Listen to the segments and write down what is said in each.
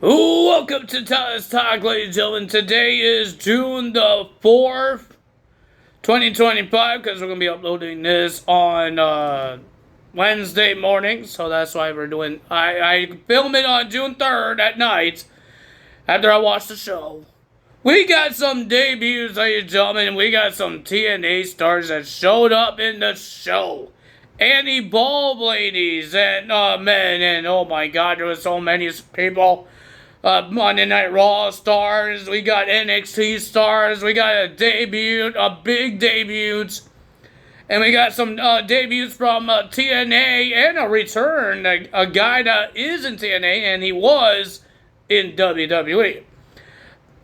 Welcome to Tallis Talk, ladies and gentlemen. Today is June the 4th, 2025, because we're going to be uploading this on Wednesday morning. So that's why we're doing. I film it on June 3rd at night after I watch the show. We got some debuts, ladies and gentlemen. We got some TNA stars that showed up in the show. And Evolve ladies and men. And oh my god, there was so many people. Monday Night Raw stars, we got NXT stars, we got a big debut, and we got some debuts from TNA and a return, a guy that is in TNA and he was in WWE.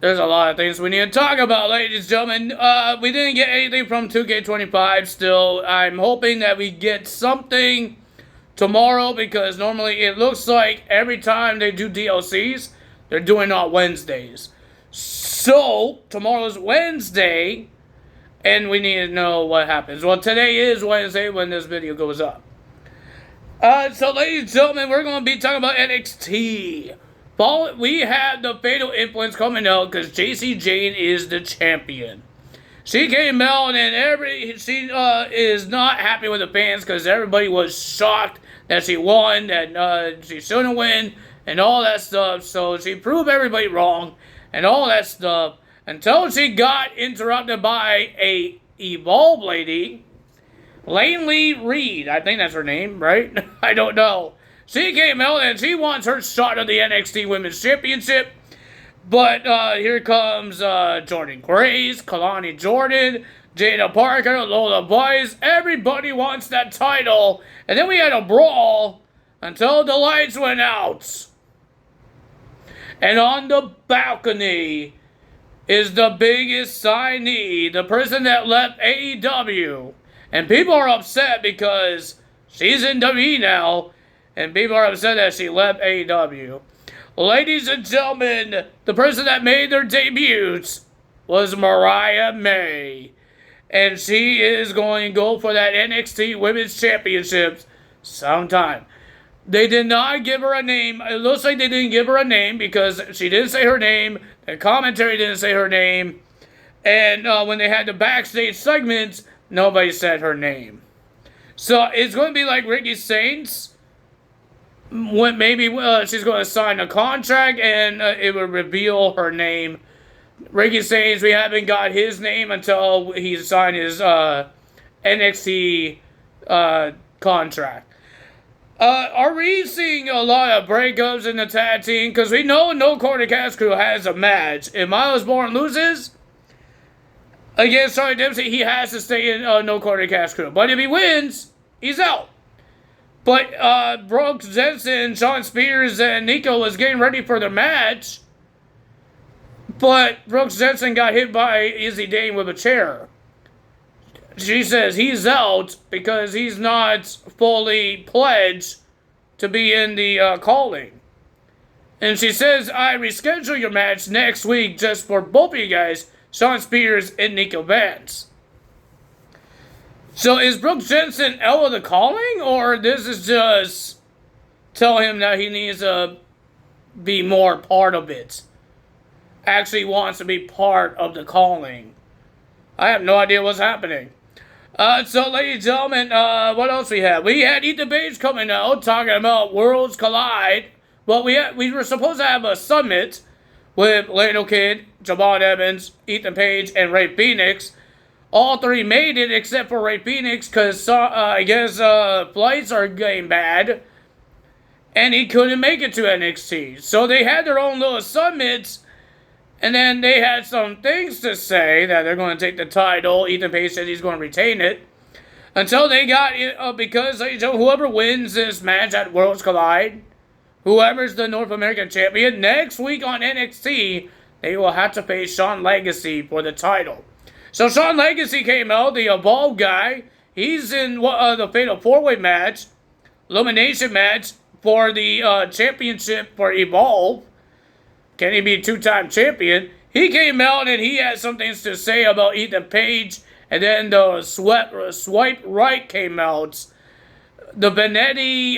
There's a lot of things we need to talk about, ladies and gentlemen. We didn't get anything from 2K25 still. I'm hoping that we get something tomorrow because normally it looks like every time they do DLCs, they're doing on Wednesdays. So, tomorrow's Wednesday, and we need to know what happens. Well, today is Wednesday when this video goes up. So, ladies and gentlemen, we're going to be talking about NXT. We have the Fatal Influence coming out because JC Jane is the champion. She came out and she is not happy with the fans because everybody was shocked that she won, that she shouldn't win, and all that stuff. So she proved everybody wrong and all that stuff until she got interrupted by a Evolve lady, Laney Reed. I think that's her name, right? I don't know. She came out and she wants her shot at the NXT Women's Championship. But here comes Jordan Grace, Kalani Jordan, Jada Parker, Lola Vice. Everybody wants that title. And then we had a brawl until the lights went out. And on the balcony is the biggest signee, the person that left AEW. And people are upset because she's in WWE now. And people are upset that she left AEW. Ladies and gentlemen, the person that made their debuts was Mariah May. And she is going to go for that NXT Women's Championship sometime. They did not give her a name. It looks like they didn't give her a name because she didn't say her name. The commentary didn't say her name. And when they had the backstage segments, nobody said her name. So it's going to be like Ricky Saints. Maybe she's going to sign a contract and it will reveal her name. Ricky Saints, we haven't got his name until he signed his NXT contract. Are we seeing a lot of breakups in the tag team? Because we know No Quarter Cast Crew has a match. If Miles Bourne loses against Charlie Dempsey, he has to stay in No Quarter Cast Crew. But if he wins, he's out. But Brooks Jensen, Shawn Spears, and Nico was getting ready for their match. But Brooks Jensen got hit by Izzy Dane with a chair. She says he's out because he's not fully pledged to be in the calling. And she says, I reschedule your match next week just for both of you guys, Shawn Spears and Nico Vance. So is Brooks Jensen out of the calling, or this is just tell him that he needs to be more part of it? Actually wants to be part of the calling. I have no idea what's happening. So, ladies and gentlemen, what else we had? We had Ethan Page coming out talking about Worlds Collide. Well, we were supposed to have a summit with Lando Kid, Javon Evans, Ethan Page, and Ray Phoenix. All three made it except for Ray Phoenix because I guess flights are getting bad. And he couldn't make it to NXT. So they had their own little summits. And then they had some things to say that they're going to take the title. Ethan Page said he's going to retain it. Until they got it, because whoever wins this match at Worlds Collide, whoever's the North American champion, next week on NXT, they will have to face Shawn Legacy for the title. So Shawn Legacy came out, the Evolve guy. He's in the Fatal 4-Way match, elimination match for the championship for Evolve. Can he be a two-time champion? He came out and he had some things to say about Ethan Page. And then the swipe right came out. The Benetti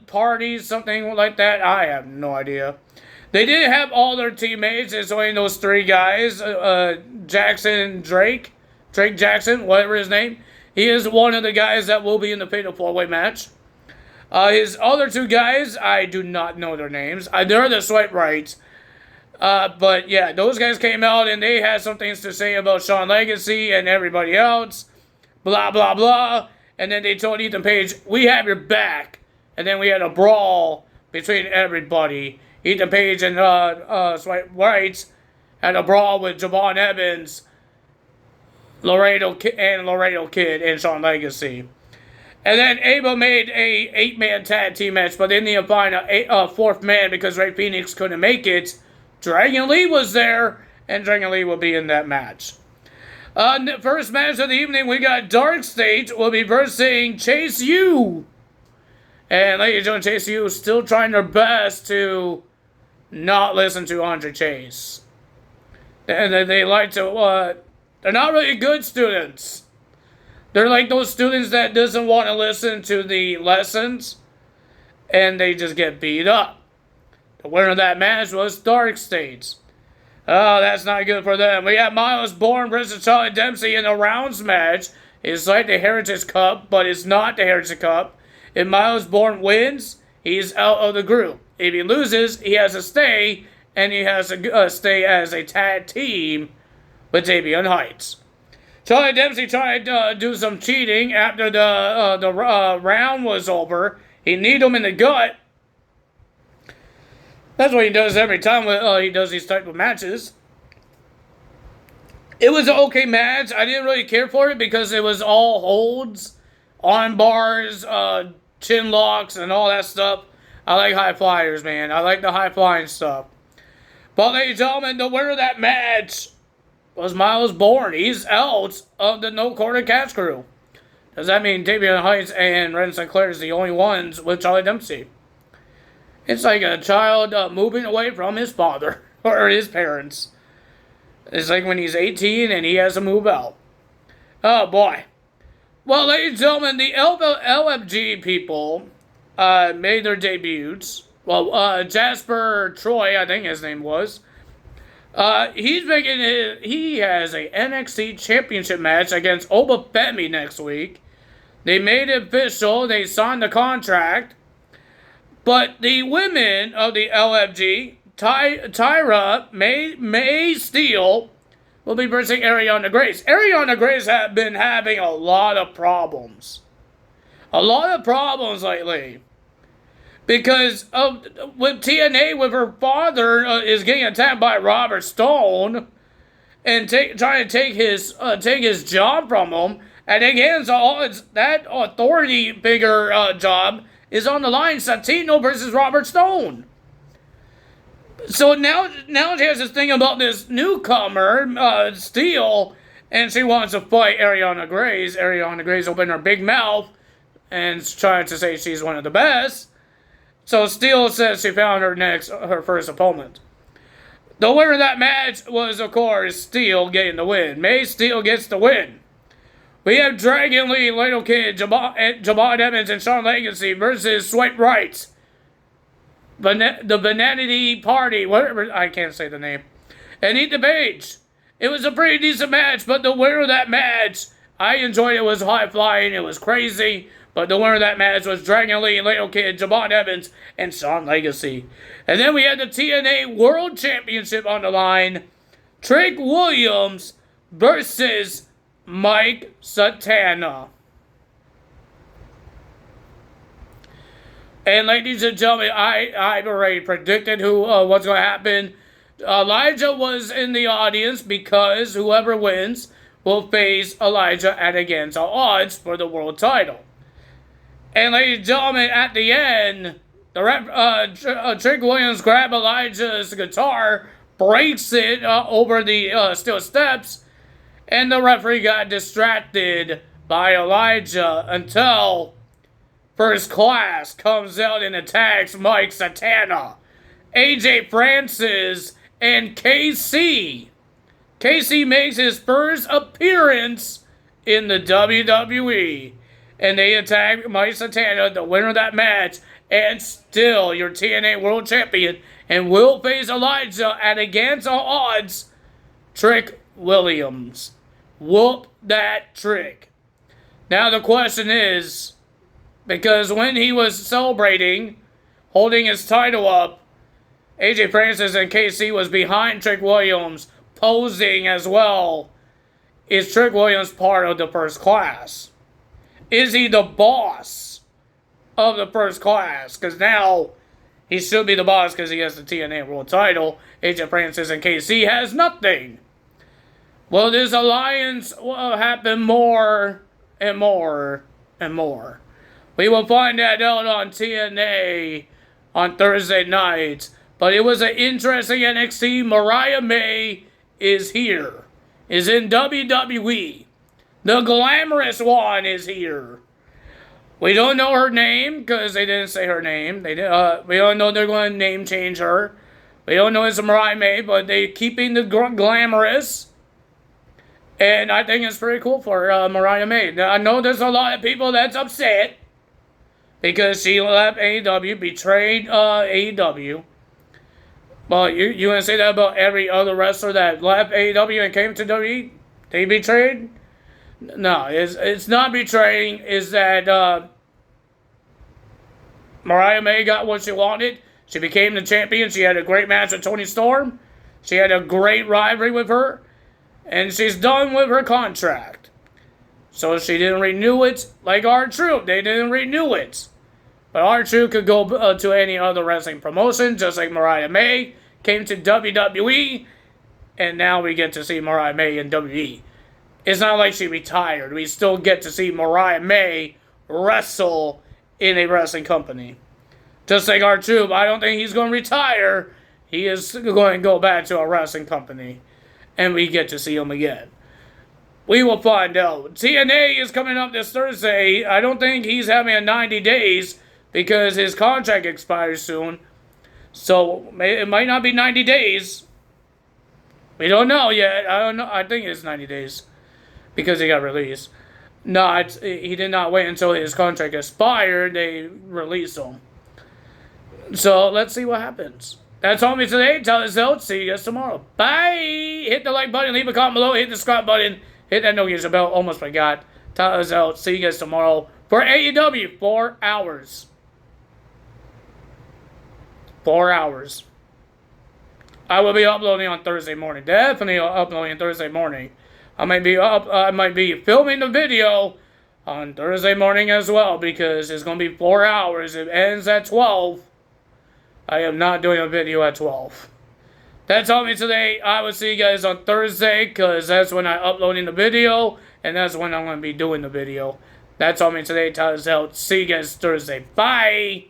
party, something like that. I have no idea. They did have all their teammates. It's only those three guys. Drake Jackson, whatever his name. He is one of the guys that will be in the Fatal 4-Way match. His other two guys, I do not know their names. They're the swipe rights. But yeah, those guys came out and they had some things to say about Shawn Legacy and everybody else. Blah, blah, blah. And then they told Ethan Page, we have your back. And then we had a brawl between everybody. Ethan Page and Swipe Rights had a brawl with Javon Evans, Laredo Kid, and Shawn Legacy. And then Abel made a 8-man tag team match, but they didn't even find a fourth man because Ray Phoenix couldn't make it. Dragon Lee was there, and Dragon Lee will be in that match. First match of the evening, we got Dark State will be versing Chase U. And ladies and gentlemen, Chase U is still trying their best to not listen to Andre Chase. And they like to, they're not really good students. They're like those students that doesn't want to listen to the lessons, and they just get beat up. The winner of that match was Dark States. Oh, that's not good for them. We have Miles Bourne versus Charlie Dempsey in a rounds match. It's like the Heritage Cup, but it's not the Heritage Cup. If Miles Bourne wins, he's out of the group. If he loses, he has to stay, and he has to stay as a tag team with Davion Heights. Charlie Dempsey tried to do some cheating after the round was over. He kneed him in the gut. That's what he does every time he does these type of matches. It was an okay match. I didn't really care for it because it was all holds, arm bars, chin locks, and all that stuff. I like high flyers, man. I like the high flying stuff. But ladies and gentlemen, the winner of that match was Miles Bourne. He's out of the No Quarter Catch crew. Does that mean Davion Heights and Ren Sinclair is the only ones with Charlie Dempsey? It's like a child moving away from his father or his parents. It's like when he's 18 and he has to move out. Oh boy. Well, ladies and gentlemen, the LFG people made their debuts. Well, Jasper Troy, I think his name was. He has a NXT Championship match against Obafemi next week. They made it official. They signed the contract. But the women of the LFG, Tyra May Steele, will be versing Ariana Grace. Ariana Grace has been having a lot of problems. A lot of problems lately. Because with TNA, with her father is getting attacked by Robert Stone and trying to take his job from him, and again, that authority figure job is on the line. Santino versus Robert Stone. So now she has this thing about this newcomer, Steele, and she wants to fight Ariana Grace. Ariana Grace opened her big mouth and trying to say she's one of the best. So Steele says she found her first opponent. The winner of that match was, of course, Steele getting the win. May Steele gets the win. We have Dragon Lee, Little Kid, Javon Evans, and Shawn Legacy versus Swipe Rights. The Vanity Party, whatever, I can't say the name. And Ethan Page. It was a pretty decent match, but the winner of that match, I enjoyed it. It was high flying, it was crazy. But the winner of that match was Dragon Lee, Little Kid, Javon Evans, and Shawn Legacy. And then we had the TNA World Championship on the line. Trick Williams versus Mike Satana. And ladies and gentlemen, I've already predicted what's going to happen. Elijah was in the audience because whoever wins will face Elijah at against all odds for the world title. And ladies and gentlemen, at the end, Trick Williams grabbed Elijah's guitar, breaks it over the steel steps, and the referee got distracted by Elijah until First Class comes out and attacks Mike Satana, AJ Francis, and KC. KC makes his first appearance in the WWE. And they attack Mike Satana, the winner of that match, and still your TNA World Champion, and will face Elijah at against all odds, Trick Williams. Whoop that Trick. Now the question is, because when he was celebrating, holding his title up, AJ Francis and KC was behind Trick Williams, posing as well. Is Trick Williams part of the first class? Is he the boss of the first class? Because now he should be the boss because he has the TNA World title. AJ Francis and KC has nothing. Will this alliance happen more and more and more? We will find that out on TNA on Thursday night. But it was an interesting NXT. Mariah May is here. Is in WWE. The glamorous one is here. We don't know her name because they didn't say her name. We don't know they're going to name change her. We don't know it's Mariah May, but they're keeping the glamorous. And I think it's pretty cool for Mariah May. I know there's a lot of people that's upset because she left AEW, betrayed AEW. But you gonna say that about every other wrestler that left AEW and came to WWE? They betrayed? No, it's not betraying. Is that Mariah May got what she wanted. She became the champion. She had a great match with Toni Storm. She had a great rivalry with her. And she's done with her contract. So she didn't renew it like R-Truth. They didn't renew it. But R-Truth could go to any other wrestling promotion, just like Mariah May came to WWE, and now we get to see Mariah May in WWE. It's not like she retired. We still get to see Mariah May wrestle in a wrestling company. Just like R-Truth, I don't think he's going to retire. He is going to go back to a wrestling company, and we get to see him again. We will find out. TNA is coming up this Thursday. I don't think he's having a 90 days, because his contract expires soon. So it might not be 90 days. We don't know yet. I don't know. I think it's 90 days because he got released. No, he did not wait until his contract expired. They released him. So let's see what happens. That's all me today. Tell us out. See you guys tomorrow. Bye. Hit the like button. Leave a comment below. Hit the subscribe button. Hit that notification bell. Almost forgot. Tell us out. See you guys tomorrow for AEW 4 hours. 4 hours. I will be uploading on Thursday morning. Definitely uploading Thursday morning. I might be filming the video on Thursday morning as well, because it's going to be 4 hours. It ends at 12. I am not doing a video at 12. That's all me today. I will see you guys on Thursday, because that's when I'm uploading the video, and that's when I'm going to be doing the video. That's all me today. Tell us out. See you guys Thursday. Bye.